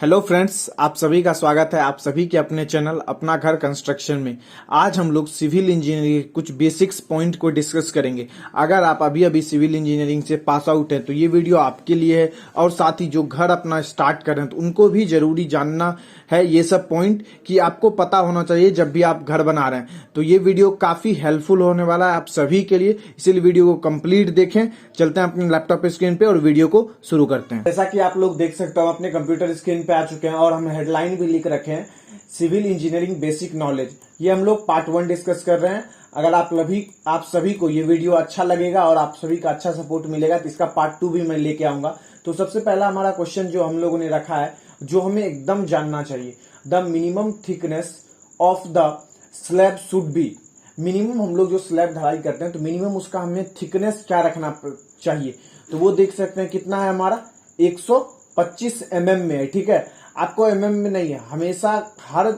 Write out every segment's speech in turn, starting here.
Hello friends, आप सभी का स्वागत है आप सभी के अपने चैनल अपना घर कंस्ट्रक्शन में। आज हम लोग सिविल इंजीनियरिंग कुछ बेसिक्स पॉइंट को डिस्कस करेंगे। अगर आप अभी अभी सिविल इंजीनियरिंग से पास आउट हैं तो ये वीडियो आपके लिए है, और साथ ही जो घर अपना स्टार्ट कर रहे हैं तो उनको भी जरूरी जानना है ये सब पॉइंट, कि आपको पता होना चाहिए जब भी आप घर बना रहे हैं। तो ये वीडियो काफी हेल्पफुल होने वाला है आप सभी के लिए, इसीलिए वीडियो को कंप्लीट देखें। चलते हैं अपने लैपटॉप स्क्रीन पे और वीडियो को शुरू करते हैं। जैसा कि आप लोग देख सकते हो अपने कंप्यूटर स्क्रीन पे आ चुके हैं, और हम हेडलाइन भी लिख रखे हैं सिविल इंजीनियरिंग बेसिक नॉलेज। ये हम लोग पार्ट 1 डिस्कस कर रहे हैं। अगर आप सभी को ये वीडियो अच्छा लगेगा और आप सभी का अच्छा सपोर्ट मिलेगा तो इसका पार्ट 2 भी मैं लेके आऊंगा। तो सबसे पहला हमारा क्वेश्चन जो हम लोगों ने रखा है, जो हमें एकदम जानना चाहिए, the minimum thickness of the slab should be. Minimum हम लोग जो स्लैब ढलाई करते हैं तो मिनिमम उसका हमें थिकनेस क्या रखना चाहिए। तो वो देख सकते हैं कितना है हमारा 125 mm में है। ठीक है, आपको mm में नहीं है, हमेशा हर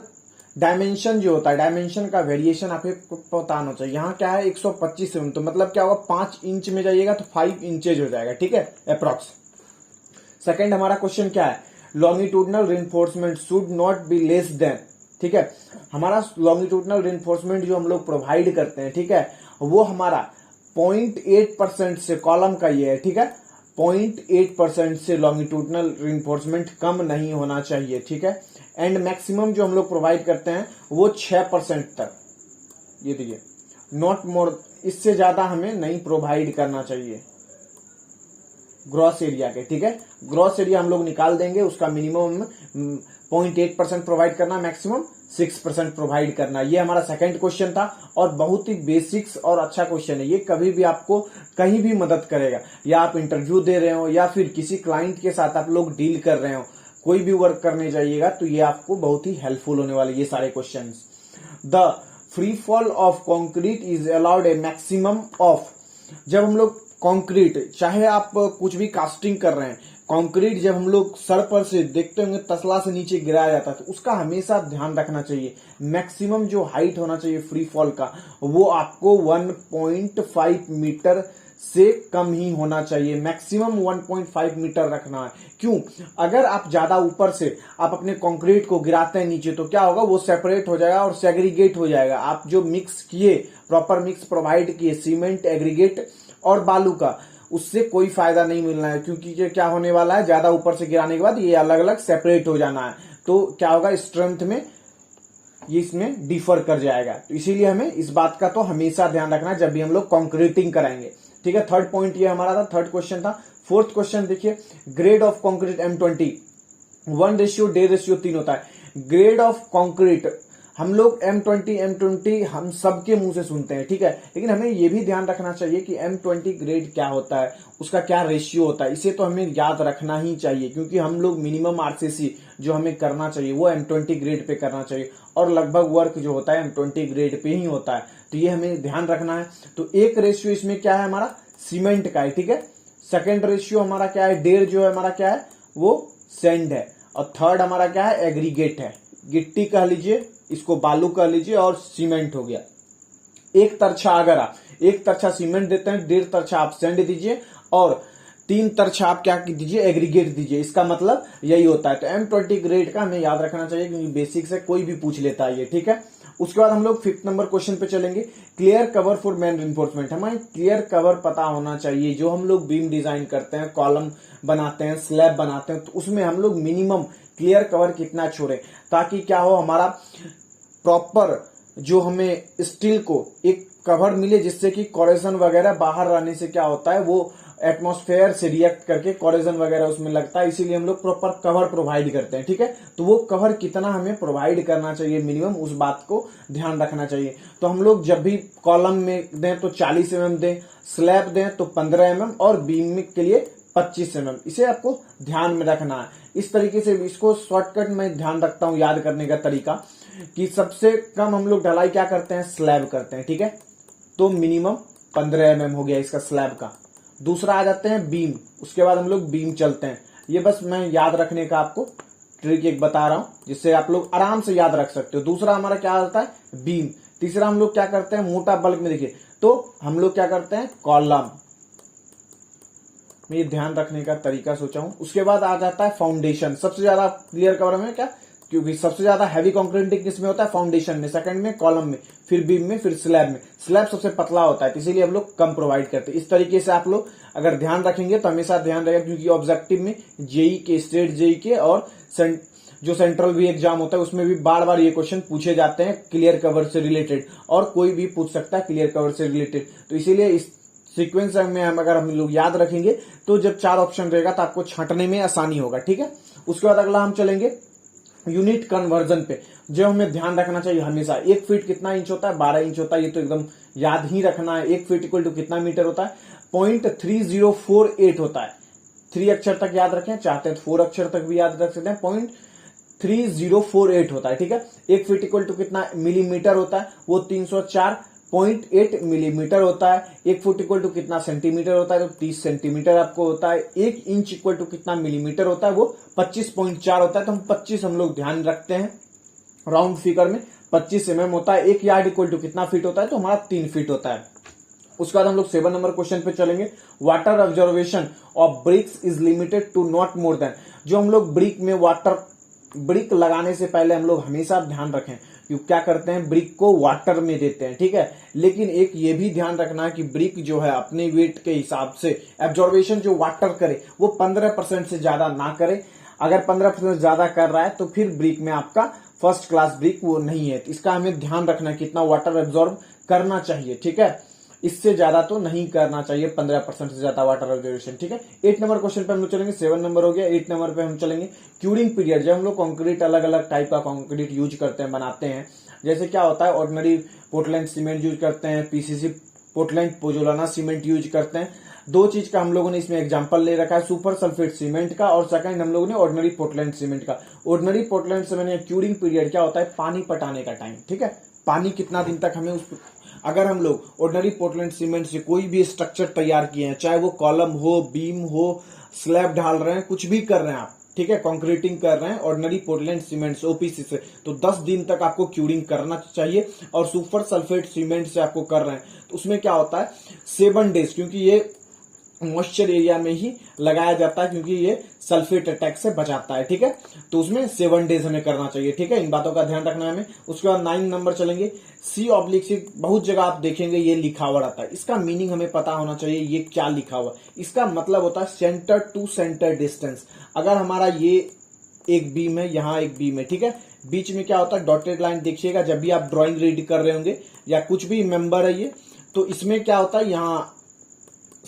डायमेंशन जो होता है डायमेंशन का वेरिएशन आपको पता होना चाहिए। यहाँ क्या है 125 mm, तो मतलब क्या होगा 5 इंच में जाइएगा तो 5 इंचेज हो जाएगा। ठीक है, अप्रॉक्स। सेकंड हमारा क्वेश्चन क्या है, longitudinal reinforcement should not be less than. ठीक है, हमारा लॉन्गिट्यूडनल रिइंफोर्समेंट जो हम लोग प्रोवाइड करते हैं, ठीक है, वो हमारा 0.8% से कॉलम का ये है। ठीक है, 0.8% से लॉन्गिट्यूडनल रिइंफोर्समेंट कम नहीं होना चाहिए। ठीक है, एंड मैक्सिमम जो हम लोग प्रोवाइड करते हैं वो 6% तक, ये देखिए, नॉट मोर, इससे ज्यादा हमें नहीं प्रोवाइड करना चाहिए ग्रॉस एरिया के। ठीक है, ग्रॉस एरिया हम लोग निकाल देंगे, उसका मिनिमम 0.8% प्रोवाइड करना, मैक्सिमम 6% प्रोवाइड करना। ये हमारा सेकंड क्वेश्चन था, और बहुत ही बेसिक्स और अच्छा क्वेश्चन है। ये कभी भी आपको कहीं भी मदद करेगा, या आप इंटरव्यू दे रहे हो या फिर किसी क्लाइंट के साथ आप लोग डील कर रहे हो, कोई भी वर्क करने जाइएगा तो ये आपको बहुत ही हेल्पफुल होने वाले ये सारे question. The free fall of concrete is allowed A maximum of. जब हम लोग कंक्रीट, चाहे आप कुछ भी कास्टिंग कर रहे हैं, कंक्रीट जब हम लोग सर पर से देखते होंगे तसला से नीचे गिराया जाता है, तो उसका हमेशा ध्यान रखना चाहिए। मैक्सिमम जो हाइट होना चाहिए फ्री फॉल का, वो आपको 1.5 मीटर से कम ही होना चाहिए। मैक्सिमम 1.5 मीटर रखना है। क्यों? अगर आप ज्यादा ऊपर से आप अपने कंक्रीट को गिराते हैं नीचे तो क्या होगा, वो सेपरेट हो जाएगा और सेग्रीगेट हो जाएगा। आप जो मिक्स किए, प्रॉपर मिक्स प्रोवाइड किए सीमेंट, एग्रीगेट और बालू का, उससे कोई फायदा नहीं मिलना है। क्योंकि ये क्या होने वाला है, ज्यादा ऊपर से गिराने के बाद ये अलग अलग सेपरेट हो जाना है, तो क्या होगा, स्ट्रेंथ में ये इसमें डिफर कर जाएगा। तो इसीलिए हमें इस बात का तो हमेशा ध्यान रखना है जब भी हम लोग कंक्रीटिंग कराएंगे। ठीक है, थर्ड पॉइंट ये हमारा था, थर्ड क्वेश्चन था। फोर्थ क्वेश्चन देखिए, ग्रेड ऑफ कंक्रीट M20 1:1:3 होता है। ग्रेड ऑफ कंक्रीट हम लोग M20 हम सबके मुंह से सुनते हैं, ठीक है, लेकिन हमें यह भी ध्यान रखना चाहिए कि M20 ग्रेड क्या होता है, उसका क्या रेशियो होता है। इसे तो हमें याद रखना ही चाहिए, क्योंकि हम लोग मिनिमम RCC जो हमें करना चाहिए वो M20 ग्रेड पे करना चाहिए, और लगभग वर्क जो होता है M20 ग्रेड पे ही होता है। तो ये हमें ध्यान रखना है। तो एक रेशियो इसमें क्या है हमारा, सीमेंट का है। ठीक है, सेकेंड रेशियो हमारा क्या है, 1.5 जो है हमारा क्या है, वो सैंड है, और थर्ड हमारा क्या है, एग्रीगेट है। गिट्टी कह लीजिए, इसको बालू कह लीजिए, और सीमेंट हो गया। एक तरछा अगर आप एक तरछा सीमेंट देते हैं, 1.5 तरछा आप सैंड दीजिए, और 3 तरछा आप क्या दीजिए, एग्रीगेट दीजिए। इसका मतलब यही होता है। तो M20 ग्रेड का हमें याद रखना चाहिए, क्योंकि बेसिक से कोई भी पूछ लेता है ये। ठीक है, उसके बाद हम लोग 5th नंबर क्वेश्चन पे चलेंगे। Clear cover for main reinforcement. हमें क्लियर कवर पता होना चाहिए। जो हम लोग बीम डिजाइन करते हैं, कॉलम बनाते हैं, स्लैब बनाते हैं, तो उसमें हम लोग मिनिमम क्लियर कवर कितना छोड़े, ताकि क्या हो, हमारा प्रॉपर जो हमें स्टील को एक कवर मिले, जिससे कि कोरेजन वगैरह बाहर रहने से क्या होता है, वो एटमॉस्फेयर से रिएक्ट करके कोरेजन वगैरह उसमें लगता है। इसीलिए हम लोग प्रॉपर कवर प्रोवाइड करते हैं। ठीक है, तो वो कवर कितना हमें प्रोवाइड करना चाहिए मिनिमम, उस बात को ध्यान रखना चाहिए। तो हम लोग जब भी कॉलम में दें तो 40 mm दें, स्लैब दें तो 15 mm, और बीम के लिए 25 mm। इसे आपको ध्यान में रखना है। इस तरीके से इसको शॉर्टकट में ध्यान रखता हूं याद करने का तरीका, कि सबसे कम हम लोग ढलाई क्या करते हैं, स्लैब करते हैं। ठीक है, तो मिनिमम 15 mm हो गया इसका स्लैब का। दूसरा आ जाते हैं बीम, उसके बाद हम लोग बीम चलते हैं। ये बस मैं याद रखने का आपको ट्रिक एक बता रहा हूं, जिससे आप लोग आराम से याद रख सकते हो। दूसरा हमारा क्या आता है, बीम। तीसरा हम लोग क्या करते हैं, मोटा बल्क में देखिए, तो हम लोग क्या करते हैं, कॉलम। मैं ये ध्यान रखने का तरीका सोचा हूं। उसके बाद आ जाता है फाउंडेशन। सबसे ज्यादा क्लियर कवर में क्या, क्योंकि सबसे ज्यादा हैवी कंक्रीटिंग किसमें होता है, फाउंडेशन में, सेकंड में कॉलम में, फिर बीम में, फिर स्लैब में। स्लैब सबसे पतला होता है, इसीलिए हम लोग कम प्रोवाइड करते हैं। इस तरीके से आप लोग अगर ध्यान रखेंगे तो हमेशा ध्यान रहेगा, क्योंकि ऑब्जेक्टिव में जेई के, स्टेट जेई के और जो सेंट्रल भी एग्जाम होता है उसमें भी बार बार ये क्वेश्चन पूछे जाते हैं क्लियर कवर से रिलेटेड, और कोई भी पूछ सकता है क्लियर कवर से रिलेटेड। तो इसीलिए इस सीक्वेंस में अगर हम लोग याद रखेंगे तो जब 4 ऑप्शन रहेगा तो आपको छांटने में आसानी होगा, ठीक है। उसके बाद अगला हम चलेंगे यूनिट कन्वर्जन पे, जो हमें ध्यान रखना चाहिए हमेशा। 1 फीट कितना इंच होता है, 12 इंच होता है, ये तो एकदम याद ही रखना है। 1 फीट इक्वल टू कितना मीटर होता है, 0.3048 होता है। 3 अक्षर तक याद रखें, चाहते हैं तो 4 अक्षर तक भी याद रख सकते हैं। 0.3048 होता है, ठीक है। 1 फीट इक्वल टू कितना मिलीमीटर होता है, वो 304.8 मिलीमीटर होता है। 1 फुट इक्वल टू कितना सेंटीमीटर होता है, तो 30 सेंटीमीटर आपको होता है। 1 इंच इक्वल टू कितना मिलीमीटर होता है, वो 25.4 होता है। तो हम 25 हम लोग ध्यान रखते हैं राउंड फिगर में। 25 mm होता है। 1 यार्ड इक्वल टू कितना फीट होता है, तो हमारा 3 फीट होता है। उसके बाद हम लोग 7 नंबर क्वेश्चन पे चलेंगे। Water observation of bricks is limited to not more than. जो हम लोग ब्रिक में ब्रिक लगाने से पहले हम लोग हमेशा ध्यान रखें, क्योंकि क्या करते हैं, ब्रिक को वाटर में देते हैं, ठीक है। लेकिन एक ये भी ध्यान रखना है कि ब्रिक जो है अपने वेट के हिसाब से एब्जॉर्बेशन जो वाटर करे वो 15% से ज्यादा ना करे। अगर 15% ज्यादा कर रहा है तो फिर ब्रिक में आपका फर्स्ट क्लास ब्रिक वो नहीं है। इसका हमें ध्यान रखना है कितना वाटर एब्जॉर्ब करना चाहिए, ठीक है। इससे ज्यादा तो नहीं करना चाहिए, 15% से ज्यादा वाटर ऑब्जर्वेशन, ठीक है। 8 नंबर क्वेश्चन पे हम लोग चलेंगे। 7 नंबर हो गया। 8 नंबर पे हम चलेंगे क्यूरिंग पीरियड। जब हम लोग कंक्रीट अलग अलग टाइप का कंक्रीट यूज करते हैं, बनाते हैं, जैसे क्या होता है, ऑर्डिनरी पोर्टलैंड सीमेंट यूज करते हैं, PCC Portland pozzolana cement use करते हैं। 2 चीज का हम लोगों ने इसमें एग्जांपल ले रखा है, सुपर सल्फेट सीमेंट का, और सेकंड हम लोगों ने ऑर्डिनरी पोर्टलैंड सीमेंट का। ऑर्डिनरी पोर्टलैंड सीमेंट या क्यूरिंग पीरियड क्या होता है, पानी पटाने का टाइम, ठीक है। पानी कितना दिन तक हमें अगर हम लोग ऑर्डिनरी पोर्टलैंड सीमेंट से कोई भी स्ट्रक्चर तैयार किए हैं, चाहे वो कॉलम हो, बीम हो, स्लैब ढाल रहे हैं, कुछ भी कर रहे हैं आप, ठीक है, कंक्रीटिंग कर रहे हैं ऑर्डिनरी पोर्टलैंड सीमेंट से, ओपीसी से, तो 10 दिन तक आपको क्यूरिंग करना चाहिए। और सुपर सल्फेट सीमेंट से आपको कर रहे हैं तो उसमें क्या होता है, 7 डेज, क्योंकि ये मॉइस्चर एरिया में ही लगाया जाता है, क्योंकि ये सल्फेट अटैक से बचाता है, ठीक है। तो उसमें 7 डेज हमें करना चाहिए, ठीक है। इन बातों का ध्यान रखना है हमें। उसके बाद 9 नंबर चलेंगे। C/C बहुत जगह आप देखेंगे ये लिखा हुआ रहता है, इसका मीनिंग हमें पता होना चाहिए ये क्या लिखा हुआ। इसका मतलब होता है सेंटर टू सेंटर डिस्टेंस। अगर हमारा ये एक बीम है, यहाँ एक बीम है, ठीक है, बीच में क्या होता है, डॉटेड लाइन देखिएगा जब भी आप ड्राइंग रीड कर रहे होंगे या कुछ भी मेंबर है ये, तो इसमें क्या होता है, यहाँ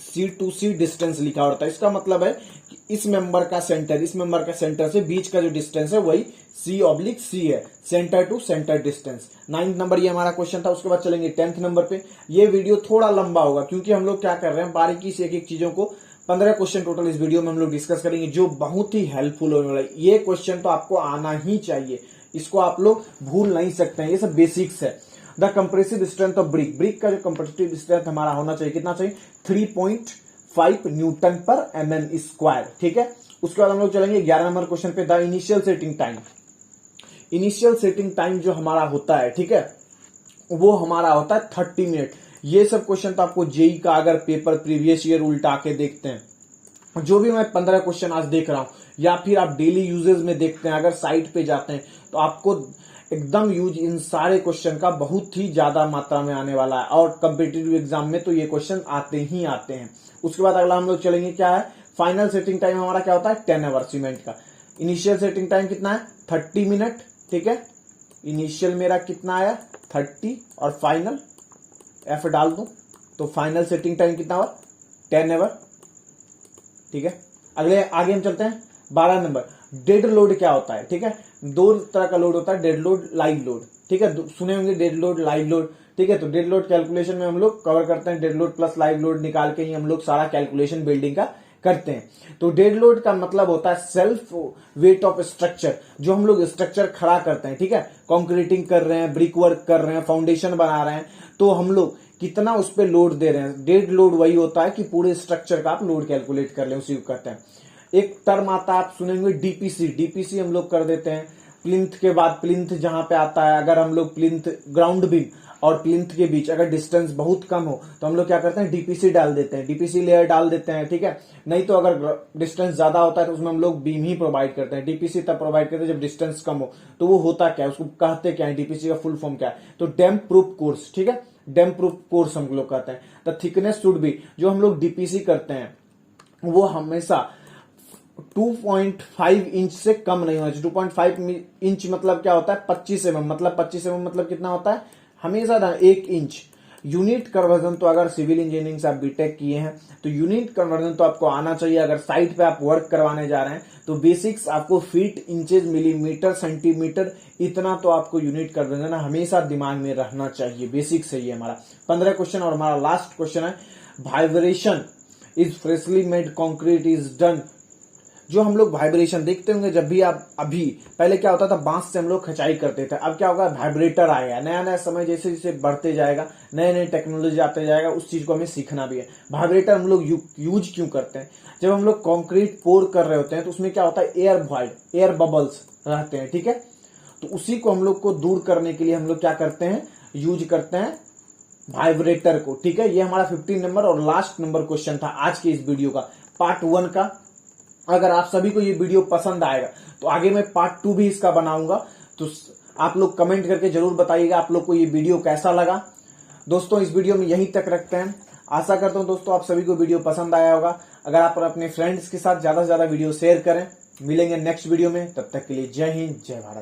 C to C डिस्टेंस लिखा होता है। इसका मतलब है कि इस मेंबर का सेंटर, इस मेंबर का सेंटर से बीच का जो डिस्टेंस है वही C/C है, centre to centre distance. 9th number ये हमारा क्वेश्चन था। उसके बाद चलेंगे 10th नंबर पे। ये वीडियो थोड़ा लंबा होगा क्योंकि हम लोग क्या कर रहे हैं, बारीकी से एक एक चीजों को 15 क्वेश्चन टोटल इस वीडियो में हम लोग डिस्कस करेंगे, जो बहुत ही हेल्पफुल होने वाला है। ये क्वेश्चन तो आपको आना ही चाहिए, इसको आप लोग भूल नहीं सकते हैं, ये सब बेसिक्स है। The compressive strength of brick का जो कंप्रेसिव स्ट्रेंथ हमारा होना चाहिए, कितना चाहिए, 3.5 न्यूटन पर mm स्क्वायर, ठीक है। उसके बाद हम लोग चलेंगे 11 नंबर क्वेश्चन पे। The initial setting time. Initial setting time जो हमारा होता है, ठीक है, वो हमारा होता है 30 मिनट। ये सब क्वेश्चन तो आपको जेई का अगर पेपर प्रीवियस ईयर उल्टा के देखते हैं, जो भी मैं 15 क्वेश्चन आज देख रहा हूं, या फिर आप डेली यूजेज में देखते हैं, अगर साइट पे जाते हैं तो आपको एकदम यूज इन सारे क्वेश्चन का बहुत ही ज्यादा मात्रा में आने वाला है, और कम्पिटिटिव एग्जाम में तो ये क्वेश्चन आते ही आते हैं। उसके बाद अगला हम लोग चलेंगे क्या है, फाइनल सेटिंग टाइम हमारा क्या होता है, 10 आवर सीमेंट का। इनिशियल सेटिंग टाइम कितना है, 30 मिनट, ठीक है। इनिशियल मेरा कितना आया 30, और फाइनल एफ डाल दूं तो फाइनल सेटिंग टाइम कितना हुआ 10 आवर, ठीक है। अगले आगे हम चलते हैं 12 नंबर। डेड लोड क्या होता है, ठीक है। 2 तरह का लोड होता है, डेड लोड, लाइव लोड, ठीक है। सुने होंगे डेड लोड, लाइव लोड, ठीक है। तो डेड लोड कैलकुलेशन में हम लोग कवर करते हैं, dead load plus live load निकाल के ही हम लोग सारा कैलकुलेशन बिल्डिंग का करते हैं। तो डेड लोड का मतलब होता है सेल्फ वेट ऑफ स्ट्रक्चर, जो हम लोग स्ट्रक्चर खड़ा करते हैं, ठीक है, कंक्रीटिंग कर रहे हैं, ब्रिक वर्क कर रहे हैं, फाउंडेशन बना रहे हैं, तो हम लोग कितना उस पर लोड दे रहे हैं। डेड लोड वही होता है कि पूरे स्ट्रक्चर का आप लोड कैलकुलेट कर लें, उसी को करते हैं। एक टर्म आता है, आप सुनेंगे डीपीसी। डीपीसी हम लोग कर देते हैं प्लिंथ के बाद, प्लिंथ जहां पे आता है, अगर हम लोग प्लिंथ ग्राउंड बीम और प्लिंथ के बीच अगर डिस्टेंस बहुत कम हो तो हम लोग क्या करते हैं, डीपीसी डाल देते हैं, डीपीसी लेयर डाल देते हैं, ठीक है। नहीं तो अगर डिस्टेंस ज्यादा होता है तो उसमें हम लोग बीम ही प्रोवाइड करते हैं। डीपीसी तब प्रोवाइड करते हैं जब डिस्टेंस कम हो। तो वो होता क्या है, उसको कहते क्या है, डीपीसी का फुल फॉर्म क्या है, तो डैम प्रूफ कोर्स, ठीक है, डैम प्रूफ कोर्स हम लोग कहते हैं। द थिकनेस शुड बी, जो हम लोग डीपीसी करते हैं वो हमेशा 2.5 इंच से कम नहीं होना चाहिए। 2.5 इंच मतलब क्या होता है, 25 mm, मतलब 25 mm मतलब कितना होता है, हमेशा 1 इंच। यूनिट कन्वर्जन तो अगर सिविल इंजीनियरिंग से आप बीटेक किए हैं तो यूनिट कन्वर्जन तो आपको आना चाहिए। अगर साइट पे आप वर्क करवाने जा रहे हैं तो बेसिक्स आपको फीट, इंचेस, मिलीमीटर, सेंटीमीटर, इतना तो आपको यूनिट कन्वर्जन हमेशा दिमाग में रहना चाहिए। बेसिक से ये हमारा 15 क्वेश्चन। और हमारा लास्ट क्वेश्चन है, vibration is freshly made concrete is done. जो हम लोग वाइब्रेशन देखते होंगे जब भी आप, अभी पहले क्या होता था, बांस से हम लोग खचाई करते थे, अब क्या होगा, वाइब्रेटर आएगा। नया नया समय जैसे जैसे बढ़ते जाएगा, नए नए टेक्नोलॉजी आते जाएगा, उस चीज को हमें सीखना भी है। वाइब्रेटर हम लोग यूज क्यों करते हैं, जब हम लोग कंक्रीट पोर कर रहे होते हैं तो उसमें क्या होता है, एयर वॉइड, एयर बबल्स रहते हैं, ठीक है। तो उसी को हम लोग को दूर करने के लिए हम लोग क्या करते हैं, यूज करते हैं वाइब्रेटर को, ठीक है। ये हमारा 15 नंबर और लास्ट नंबर क्वेश्चन था आज के इस वीडियो का, पार्ट 1 का। अगर आप सभी को ये वीडियो पसंद आएगा तो आगे मैं पार्ट 2 भी इसका बनाऊंगा। तो आप लोग कमेंट करके जरूर बताइएगा आप लोग को ये वीडियो कैसा लगा। दोस्तों इस वीडियो में यहीं तक रखते हैं। आशा करता हूं दोस्तों आप सभी को वीडियो पसंद आया होगा। अगर आप अपने फ्रेंड्स के साथ ज्यादा से ज्यादा वीडियो शेयर करें। मिलेंगे नेक्स्ट वीडियो में, तब तक के लिए जय हिंद, जय भारत।